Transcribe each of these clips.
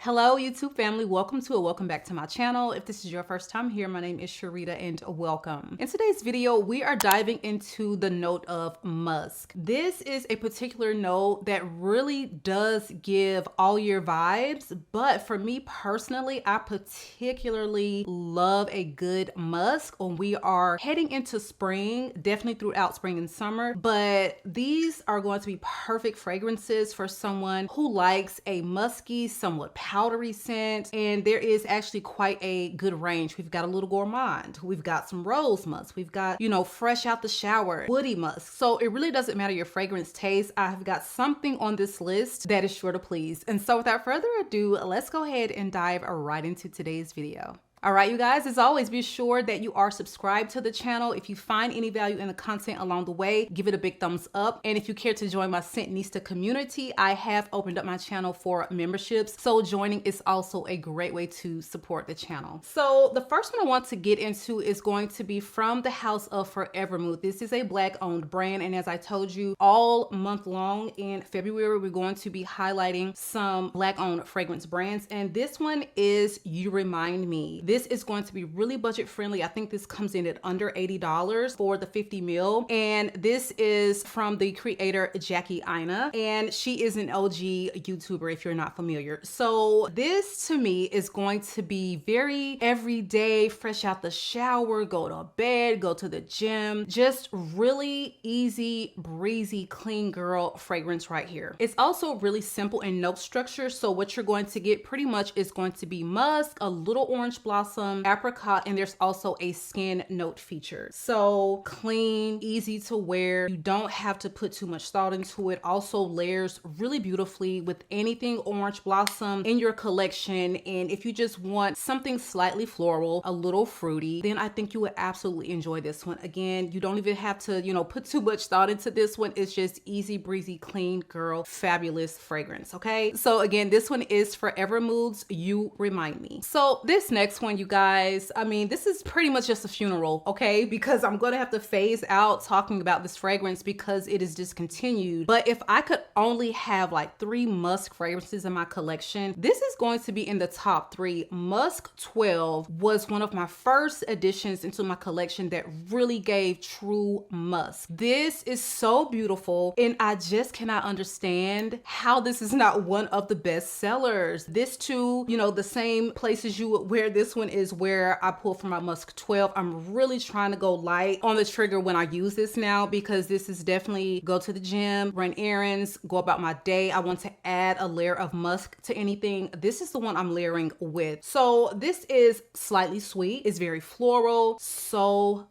Hello YouTube family, welcome back to my channel. If this is your first time here, my name is Sharita and welcome. In today's video, we are diving into the note of musk. This is a particular note that really does give all year vibes, but for me personally, I particularly love a good musk when we are heading into spring, definitely throughout spring and summer, but these are going to be perfect fragrances for someone who likes a musky, somewhat powdery scent, and there is actually quite a good range. We've got a little gourmand, we've got some rose musk, we've got, you know, fresh out the shower, woody musk. So it really doesn't matter your fragrance taste. I've got something on this list that is sure to please. And so without further ado, let's go ahead and dive right into today's video. All right, you guys, as always, be sure that you are subscribed to the channel. If you find any value in the content along the way, give it a big thumbs up. And if you care to join my Scentnista community, I have opened up my channel for memberships. So joining is also a great way to support the channel. So the first one I want to get into is going to be from the house of Forever Mood. This is a Black owned brand. And as I told you, all month long in February, we're going to be highlighting some Black owned fragrance brands. And this one is You Remind Me. This is going to be really budget friendly. I think this comes in at under $80 for the 50 ml. And this is from the creator Jackie Aina. And she is an OG YouTuber if you're not familiar. So this to me is going to be very everyday, fresh out the shower, go to bed, go to the gym. Just really easy, breezy, clean girl fragrance right here. It's also really simple in note structure. So what you're going to get pretty much is going to be musk, a little orange blossom, apricot, and there's also a skin note feature. So clean, easy to wear. You don't have to put too much thought into it. Also layers really beautifully with anything orange blossom in your collection. And if you just want something slightly floral, a little fruity, then I think you would absolutely enjoy this one. Again, you don't even have to, you know, put too much thought into this one. It's just easy breezy, clean girl, fabulous fragrance. Okay. So again, this one is Forever Moods You Remind Me. So this next one, you guys, I mean, this is pretty much just a funeral, okay? Because I'm gonna have to phase out talking about this fragrance because it is discontinued. But if I could only have like 3 musk fragrances in my collection, this is going to be in the top 3. Musk 12 was one of my first additions into my collection that really gave true musk. This is so beautiful, and I just cannot understand how this is not one of the best sellers. This too, you know, the same places you would wear this one is where I pull from my Musk 12. I'm really trying to go light on the trigger when I use this now because this is definitely go to the gym, run errands, go about my day. I want to add a layer of musk to anything. This is the one I'm layering with. So this is slightly sweet. It's very floral. So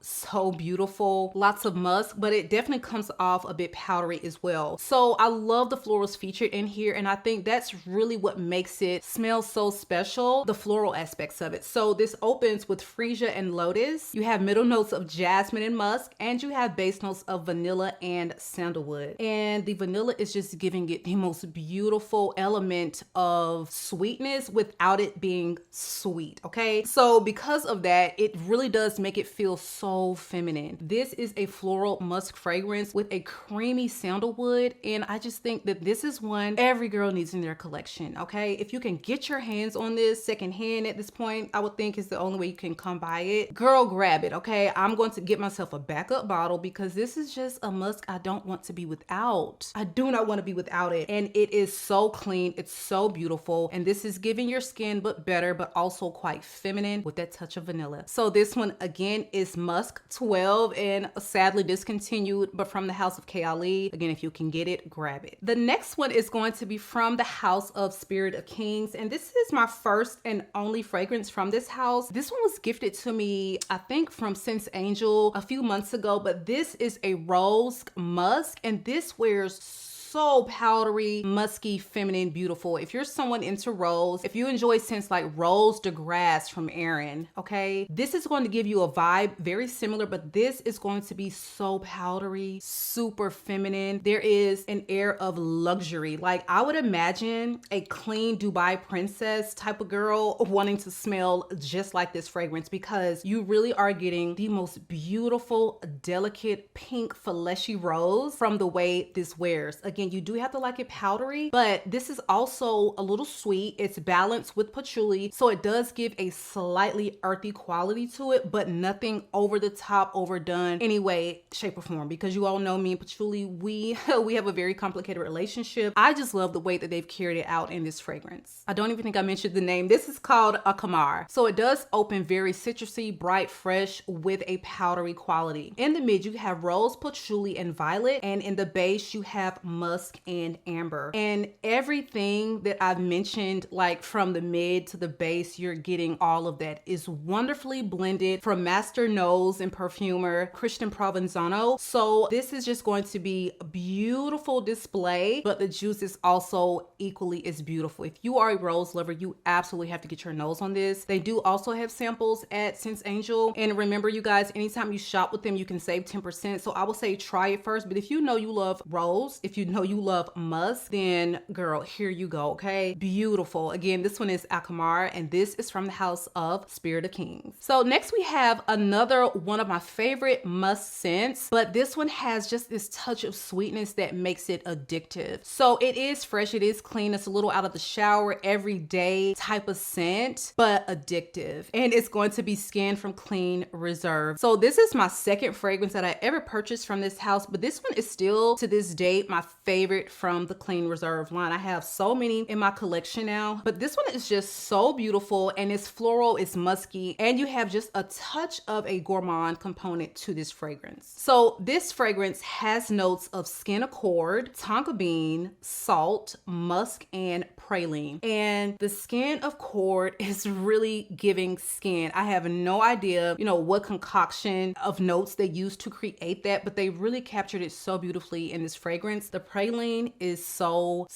beautiful. Lots of musk, but it definitely comes off a bit powdery as well. So I love the florals featured in here, and I think that's really what makes it smell so special, the floral aspects of it. So this opens with freesia and lotus. You have middle notes of jasmine and musk, and you have base notes of vanilla and sandalwood. And the vanilla is just giving it the most beautiful element of sweetness without it being sweet, okay? So because of that, it really does make it feel so feminine. This is a floral musk fragrance with a creamy sandalwood, and I just think that this is one every girl needs in their collection, okay? If you can get your hands on this secondhand at this point, I would think is the only way you can come by it. Girl, grab it, okay? I'm going to get myself a backup bottle because this is just a musk I don't want to be without. I do not want to be without it. And it is so clean. It's so beautiful. And this is giving your skin but better, but also quite feminine with that touch of vanilla. So this one again is Musk 12 and sadly discontinued, but from the house of Kayali. Again, if you can get it, grab it. The next one is going to be from the house of Spirit of Kings. And this is my first and only fragrance from this house. This one was gifted to me, I think from Sense Angel a few months ago, but this is a rose musk, and this wears so powdery, musky, feminine, beautiful. If you're someone into rose, if you enjoy scents like Rose de Grasse from Erin, okay, this is going to give you a vibe very similar, but this is going to be so powdery, super feminine. There is an air of luxury. Like I would imagine a clean Dubai princess type of girl wanting to smell just like this fragrance because you really are getting the most beautiful, delicate, pink, fleshy rose from the way this wears. Again, again, you do have to like it powdery, but this is also a little sweet. It's balanced with patchouli, so it does give a slightly earthy quality to it, but nothing over the top, overdone any way, shape, or form, because you all know me and patchouli, we have a very complicated relationship. I just love the way that they've carried it out in this fragrance. I don't even think I mentioned the name. This is called ACAMAR. So it does open very citrusy, bright, fresh with a powdery quality. In the mid, you have rose, patchouli, and violet, and in the base, you have musk and amber. And everything that I've mentioned, like from the mid to the base, you're getting all of that. Is wonderfully blended from master nose and perfumer Christian Provenzano. So this is just going to be a beautiful display, but the juice is also equally as beautiful. If you are a rose lover, you absolutely have to get your nose on this. They do also have samples at Sense Angel. And remember, you guys, anytime you shop with them, you can save 10%. So I will say try it first. But if you know you love rose, if you know you love musk, then girl, here you go, okay? Beautiful. Again, this one is ACAMAR, and this is from the house of Spirit of Kings. So next we have another one of my favorite musk scents, but this one has just this touch of sweetness that makes it addictive. So it is fresh, it is clean, it's a little out of the shower, everyday type of scent, but addictive. And it's going to be Skin from Clean Reserve. So this is my second fragrance that I ever purchased from this house, but this one is still to this date my favorite from the Clean Reserve line. I have so many in my collection now, but this one is just so beautiful, and it's floral, it's musky, and you have just a touch of a gourmand component to this fragrance. So this fragrance has notes of skin accord, tonka bean, salt, musk, and praline. And the skin accord is really giving skin. I have no idea, you know, what concoction of notes they used to create that, but they really captured it so beautifully in this fragrance. The praline is so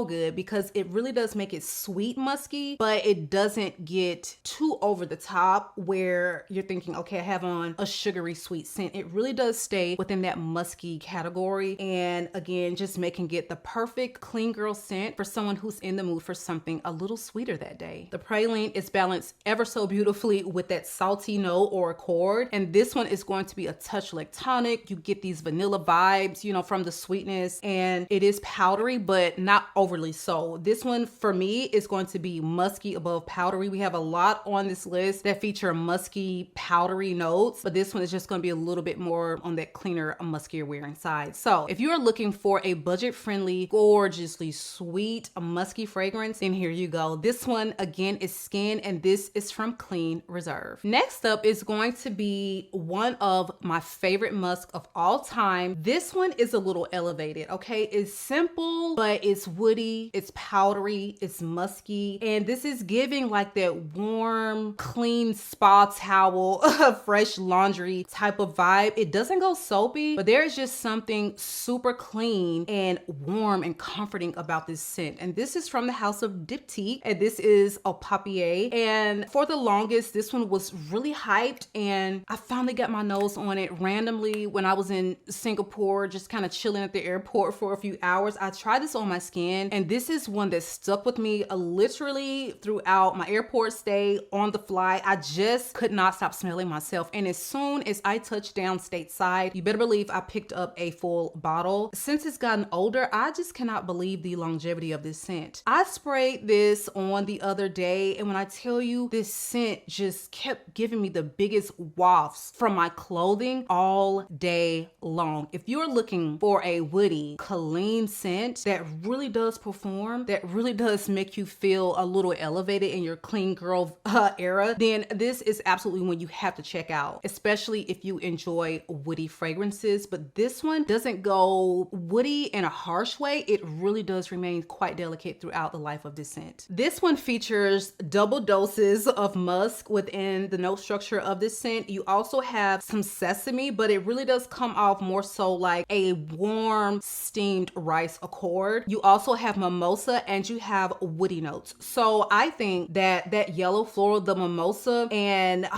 good because it really does make it sweet musky, but it doesn't get too over the top where you're thinking, okay, I have on a sugary sweet scent. It really does stay within that musky category. And again, just making it the perfect clean girl scent for someone who's in the mood for something a little sweeter that day. The praline is balanced ever so beautifully with that salty note or accord. And this one is going to be a touch lactonic. You get these vanilla vibes, you know, from the sweetness, and it is powdery, but not overly so. This one for me is going to be musky above powdery. We have a lot on this list that feature musky, powdery notes, but this one is just going to be a little bit more on that cleaner, muskier wearing side. So if you are looking for a budget-friendly, gorgeously sweet, musky fragrance, then here you go. This one again is Skin, and this is from Clean Reserve. Next up is going to be one of my favorite musk of all time. This one is a little elevated, okay? It's simple, but it's woody, it's powdery, it's musky, and this is giving like that warm, clean spa towel, fresh laundry type of vibe. It doesn't go soapy, but there is just something super clean and warm and comforting about this scent. And this is from the house of Diptyque, and this is a Papier. And for the longest, this one was really hyped, and I finally got my nose on it randomly when I was in Singapore, just kind of chilling at the airport for a few hours. I tried this on my skin, and this is one that stuck with me literally throughout my airport stay, on the flight. I just could not stop smelling myself. And as soon as I touched down stateside, you better believe I picked up a full bottle. Since it's gotten older, I just cannot believe the longevity of this scent. I sprayed this on the other day, and when I tell you, this scent just kept giving me the biggest wafts from my clothing all day long. If you're looking for a woody, clean scent that really does perform, that really does make you feel a little elevated in your clean girl era, then this is absolutely one you have to check out, especially if you enjoy woody fragrances. But this one doesn't go woody in a harsh way. It really does remain quite delicate throughout the life of this scent. This one features double doses of musk within the note structure of this scent. You also have some sesame, but it really does come off more so like a warm steamed rice accord. You also have mimosa, and you have woody notes. So I think that that yellow floral, the mimosa, and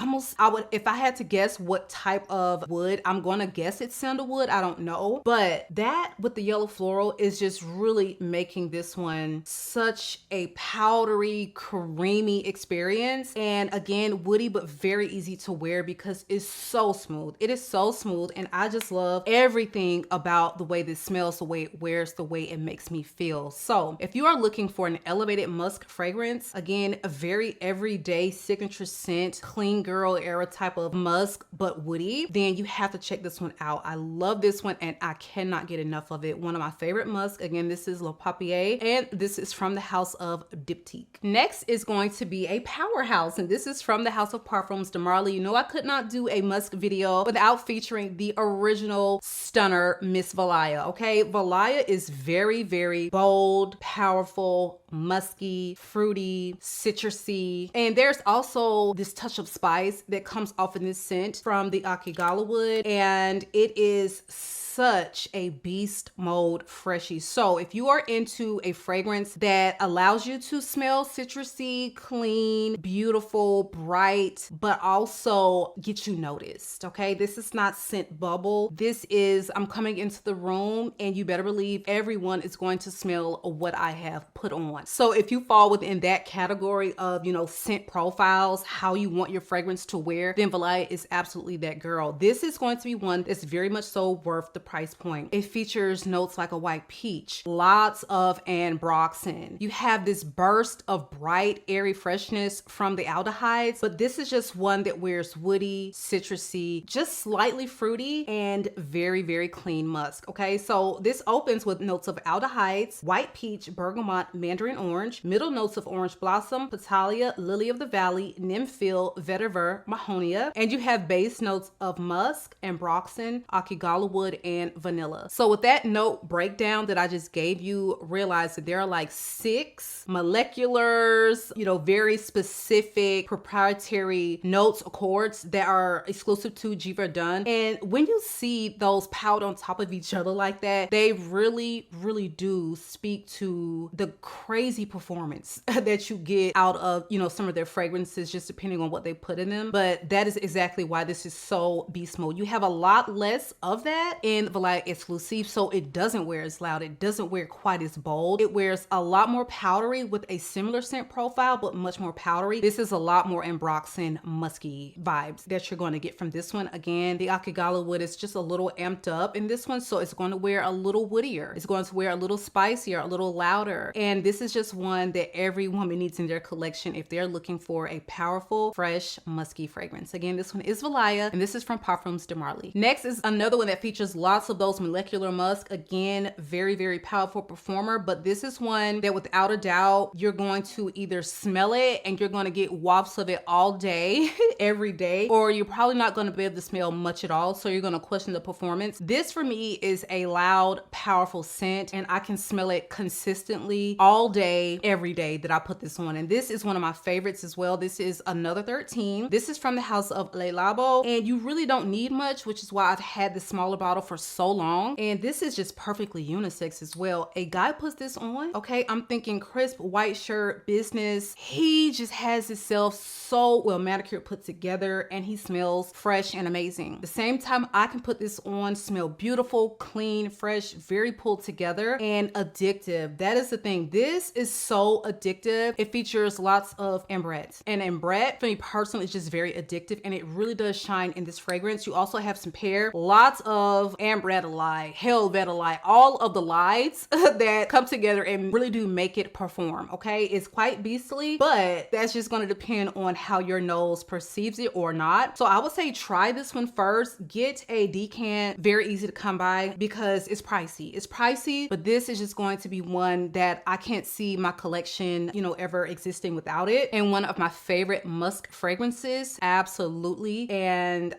if I had to guess what type of wood, I'm gonna guess it's sandalwood. I don't know, but that with the yellow floral is just really making this one such a powdery, creamy experience. And again, woody, but very easy to wear because it's so smooth. It is so smooth, and I just love everything about the way this smells, the way way it wears, the way it makes me feel. So if you are looking for an elevated musk fragrance, again, a very everyday signature scent, clean girl era type of musk, but woody, then you have to check this one out. I love this one and I cannot get enough of it. One of my favorite musk. Again, this is Le Papier, and this is from the house of Diptyque. Next is going to be a powerhouse, and this is from the house of Parfums de Marly. You know, I could not do a musk video without featuring the original stunner, Miss Valaya. Okay, Valaya is very, very bold, powerful, musky, fruity, citrusy, and there's also this touch of spice that comes off in this scent from the Akigala wood, and it is such a beast mode freshie. So if you are into a fragrance that allows you to smell citrusy, clean, beautiful, bright, but also get you noticed, okay? This is not scent bubble. This is, I'm coming into the room and you better believe everyone is going to smell what I have put on. So if you fall within that category of, you know, scent profiles, how you want your fragrance to wear, then Valaya is absolutely that girl. This is going to be one that's very much so worth the price point. It features notes like a white peach, lots of ambroxan. You have this burst of bright, airy freshness from the aldehydes, but this is just one that wears woody, citrusy, just slightly fruity, and very, very clean musk. Okay, so this opens with notes of aldehydes, white peach, bergamot, mandarin orange, middle notes of orange blossom, Petalia, lily of the valley, nymphyl, vetiver, mahonia, and you have base notes of musk, ambroxan, akigala wood, and vanilla. So with that note breakdown that I just gave you, realize that there are like 6 moleculars, you know, very specific proprietary notes, accords that are exclusive to GYRLSIX. And when you see those piled on top of each other like that, they really, really do speak to the crazy performance that you get out of, you know, some of their fragrances, just depending on what they put in them. But that is exactly why this is so beast mode. You have a lot less of that in Valaya exclusive, so it doesn't wear as loud, it doesn't wear quite as bold. It wears a lot more powdery with a similar scent profile, but much more powdery. This is a lot more ambroxan, musky vibes that you're going to get from this one. Again, the Akigala wood is just a little amped up in this one, so it's going to wear a little woodier. It's going to wear a little spicier, a little louder. And this is just one that every woman needs in their collection if they're looking for a powerful, fresh, musky fragrance. Again, this one is Valaya, and this is from Parfums de Marly. Next is another one that features lots of those molecular musk. Again, very, very powerful performer, but this is one that without a doubt, you're going to either smell it and you're going to get wafts of it all day, every day, or you're probably not going to be able to smell much at all. So you're going to question the performance. This for me is a loud, powerful scent, and I can smell it consistently all day, every day that I put this on. And this is one of my favorites as well. This is another 13. This is from the house of Le Labo, and you really don't need much, which is why I've had this smaller bottle for so long. And this is just perfectly unisex as well. A guy puts this on, okay, I'm thinking crisp white shirt, business. He just has himself so well manicured, put together, and he smells fresh and amazing. The same time I can put this on, smell beautiful, clean, fresh, very pulled together, and addictive. That is the thing. This is so addictive. It features lots of ambrette, and ambrette for me personally is just very addictive, and it really does shine in this fragrance. You also have some pear, lots of ambretolite, helvetolite, all of the lights that come together and really do make it perform. Okay, it's quite beastly, but that's just going to depend on how your nose perceives it or not. So I would say try this one first. Get a decant, very easy to come by because it's pricey. It's pricey, but this is just going to be one that I can't see my collection, you know, ever existing without it. And one of my favorite musk fragrances, absolutely. And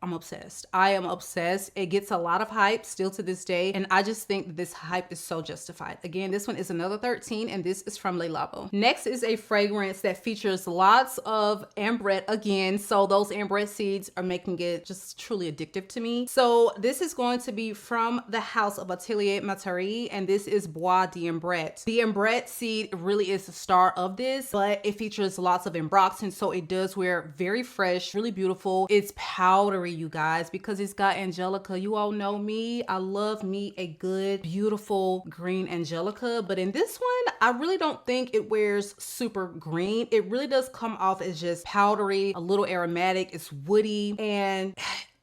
I'm obsessed. I am obsessed. It gets a lot of hype still to this day, and I just think that this hype is so justified. Again, this one is another 13, and this is from Le Labo. Next is a fragrance that features lots of ambrette again, so those ambrette seeds are making it just truly addictive to me. So this is going to be from the house of Atelier Matari, and this is Bois d'Ambrette. The ambrette seed really is the star of this, but it features lots of ambroxan, so it does wear very fresh, really beautiful. It's powdery, you guys, because it's got angelica. You all know me. I love me a good, beautiful green angelica, but in this one, I really don't think it wears super green. It really does come off as just powdery, a little aromatic. It's woody, and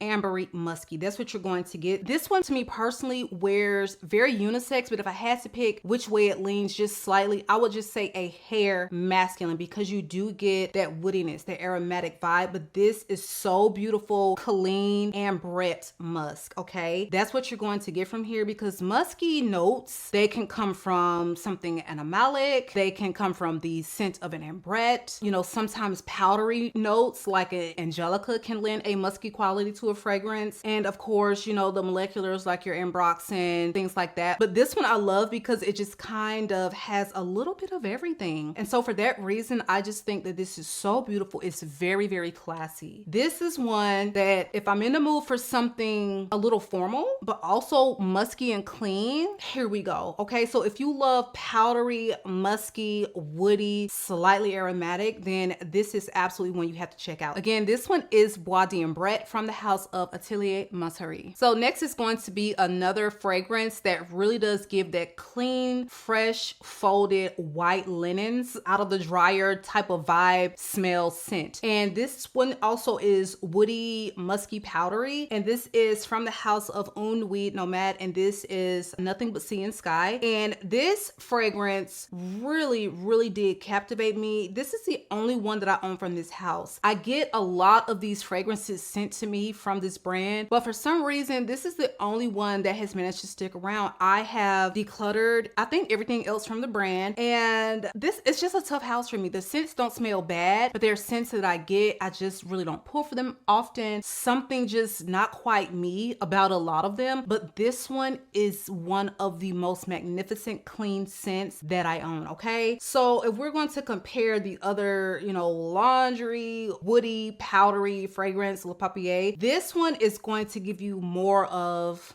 ambery, musky. That's what you're going to get. This one to me personally wears very unisex, but if I had to pick which way it leans just slightly, I would just say a hair masculine, because you do get that woodiness, that aromatic vibe. But this is so beautiful, clean, ambrette musk, okay? That's what you're going to get from here, because musky notes, they can come from something animalic, they can come from the scent of an ambrette, you know, sometimes powdery notes like an angelica can lend a musky quality to a fragrance, and of course, you know, the moleculars like your ambroxan, things like that. But this one I love because it just kind of has a little bit of everything, and so for that reason I just think that this is so beautiful. It's very, very classy. This is one that if I'm in the mood for something a little formal but also musky and clean, here we go. Okay, so if you love powdery, musky, woody, slightly aromatic, then this is absolutely one you have to check out. Again, this one is Bois d'Ambrette from the house of Atelier Masserie. So next is going to be another fragrance that really does give that clean, fresh, folded white linens out of the dryer type of vibe, smell, scent. And this one also is woody, musky, powdery, and this is from the house of Un Nuit Nomade, and this is Nothing But Sea and Sky. And this fragrance really, really did captivate me. This is the only one that I own from this house. I get a lot of these fragrances sent to me from this brand, but for some reason this is the only one that has managed to stick around. I have decluttered, I think, everything else from the brand, and this is just a tough house for me. The scents don't smell bad, but there are scents that I get, I just really don't pull for them often. Something just not quite me about a lot of them, but this one is one of the most magnificent clean scents that I own. Okay, so if we're going to compare the other, you know, laundry, woody, powdery fragrance, Le Papier, this one is going to give you more of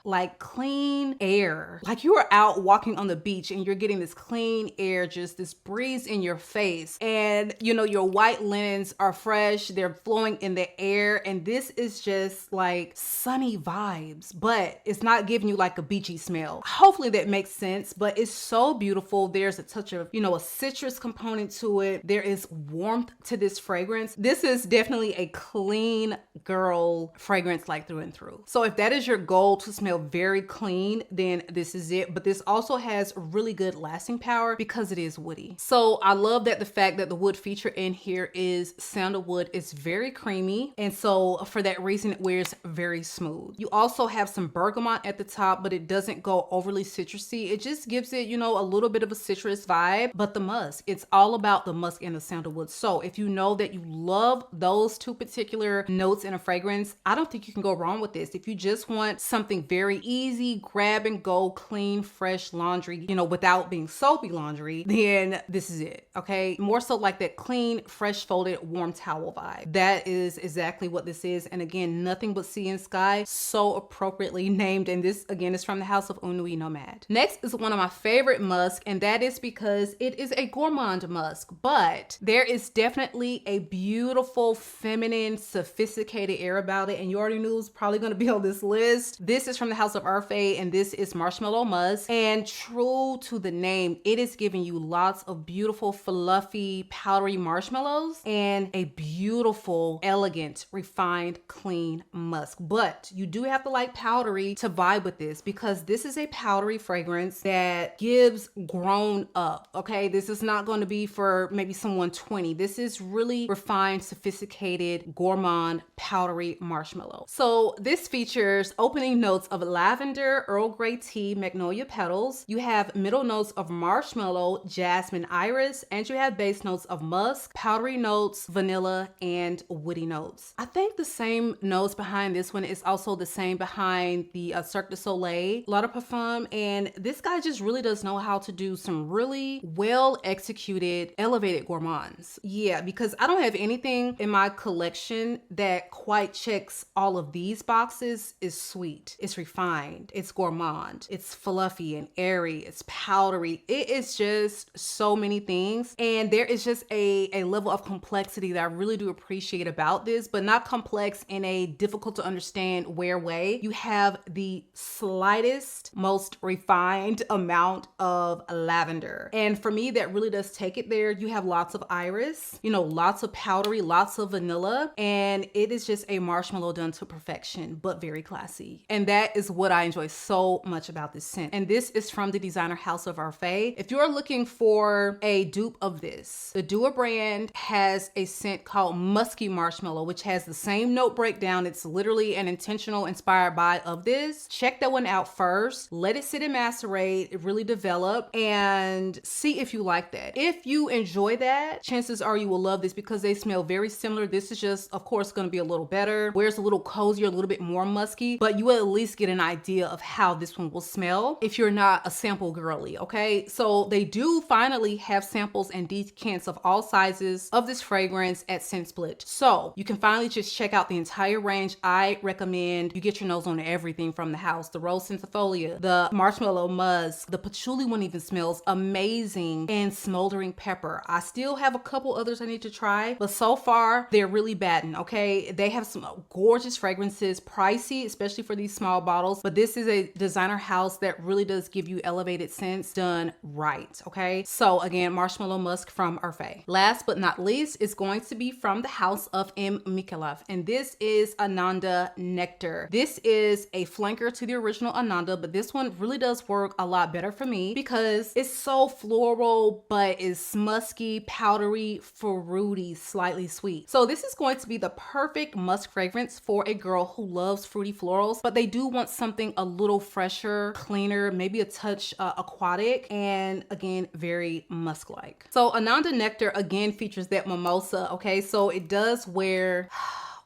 like clean air. Like you are out walking on the beach and you're getting this clean air, just this breeze in your face. And you know, your white linens are fresh, they're flowing in the air. And this is just like sunny vibes, but it's not giving you like a beachy smell. Hopefully that makes sense, but it's so beautiful. There's a touch of, you know, a citrus component to it. There is warmth to this fragrance. This is definitely a clean girl fragrance, like through and through. So if that is your goal, to smell very clean, then this is it. But this also has really good lasting power because it is woody. So I love that the fact that the wood feature in here is sandalwood. It's very creamy, and so for that reason it wears very smooth. You also have some bergamot at the top, but it doesn't go overly citrusy. It just gives it, you know, a little bit of a citrus vibe. But the musk, it's all about the musk and the sandalwood. So if you know that you love those two particular notes in a fragrance, I don't think you can go wrong with this. If you just want something very easy, grab and go, clean, fresh laundry, you know, without being soapy laundry, then this is it. Okay, more so like that clean, fresh, folded, warm towel vibe. That is exactly what this is. And again, Nothing But Sea and Sky, so appropriately named. And this again is from the house of Un Nuit Nomade. Next is one of my favorite musk, and that is because it is a gourmand musk, but there is definitely a beautiful, feminine, sophisticated air about it. And you already knew it was probably going to be on this list. This is from the house of Urfe, and this is Marshmallow Musk. And true to the name, it is giving you lots of beautiful, fluffy, powdery marshmallows and a beautiful, elegant, refined, clean musk. But you do have to like powdery to vibe with this, because this is a powdery fragrance that gives grown up. Okay, this is not going to be for maybe someone 20. This is really refined, sophisticated, gourmand, powdery marshmallow. So this features opening notes of lavender, Earl Grey tea, magnolia petals. You have middle notes of marshmallow, jasmine, iris, and you have base notes of musk, powdery notes, vanilla, and woody notes. I think the same notes behind this one is also the same behind the Cirque du Soleil L'Eau de Parfum, and this guy just really does know how to do some really well executed elevated gourmands. Yeah, because I don't have anything in my collection that quite checks all of these boxes. Is sweet, it's refined, refined, it's gourmand, it's fluffy and airy, it's powdery. It is just so many things. And there is just a level of complexity that I really do appreciate about this, but not complex in a difficult to understand way. You have the slightest, most refined amount of lavender. And for me, that really does take it there. You have lots of iris, you know, lots of powdery, lots of vanilla, and it is just a marshmallow done to perfection, but very classy. And that is what I enjoy so much about this scent. And this is from the designer house of Parfums. If you're looking for a dupe of this, the Dua brand has a scent called Musky Marshmallow, which has the same note breakdown. It's literally an intentional inspired by of this. Check that one out first. Let it sit and macerate, really develop, and see if you like that. If you enjoy that, chances are you will love this because they smell very similar. This is just, of course, going to be a little better, where it's a little cozier, a little bit more musky, but you will at least get an idea of how this one will smell if you're not a sample girly, okay? So they do finally have samples and decants of all sizes of this fragrance at Scent Split. So you can finally just check out the entire range. I recommend you get your nose on everything from the house. The Rose Centifolia, the Marshmallow Musk, the Patchouli one even smells amazing, and Smoldering Pepper. I still have a couple others I need to try, but so far they're really batting, okay? They have some gorgeous fragrances, pricey, especially for these small bottles, but this is a designer house that really does give you elevated scents done right, okay? So again, Marshmallow Musk from Parfums. Last but not least is going to be from the house of M. Mikhailov, and this is Ananda Nectar. This is a flanker to the original Ananda, but this one really does work a lot better for me because it's so floral, but it's musky, powdery, fruity, slightly sweet. So this is going to be the perfect musk fragrance for a girl who loves fruity florals, but they do want something a little fresher, cleaner, maybe a touch aquatic, and again, very musk-like. So Ananda Nectar again features that mimosa, okay? So it does wear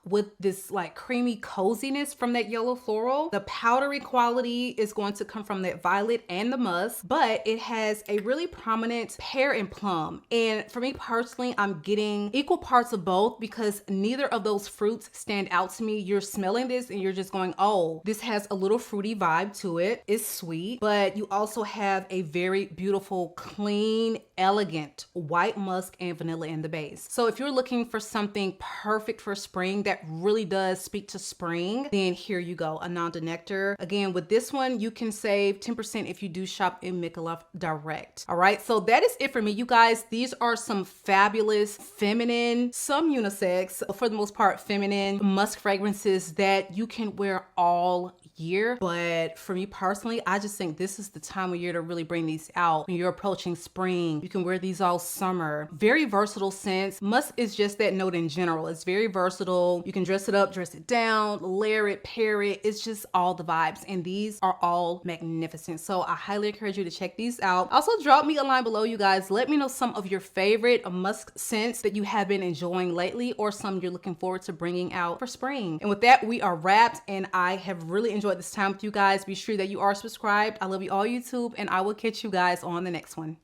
with this like creamy coziness from that yellow floral. The powdery quality is going to come from that violet and the musk, but it has a really prominent pear and plum. And for me personally, I'm getting equal parts of both because neither of those fruits stand out to me. You're smelling this and you're just going, oh, this has a little fruity vibe to it. It's sweet, but you also have a very beautiful, clean, elegant white musk and vanilla in the base. So if you're looking for something perfect for spring that really does speak to spring, then here you go, Ananda Nectar. Again, with this one, you can save 10% if you do shop in Mikhailov direct. All right, so that is it for me, you guys. These are some fabulous feminine, some unisex, but for the most part feminine musk fragrances that you can wear all year. But for me personally, I just think this is the time of year to really bring these out. When you're approaching spring, you can wear these all summer. Very versatile scents. Musk is just that note in general. It's very versatile. You can dress it up, dress it down, layer it, pair it. It's just all the vibes, and these are all magnificent. So I highly encourage you to check these out. Also, drop me a line below, you guys. Let me know some of your favorite musk scents that you have been enjoying lately, or some you're looking forward to bringing out for spring. And with that, we are wrapped, and I have really enjoyed this time with you guys. Be sure that you are subscribed. I love you all, YouTube, and I will catch you guys on the next one.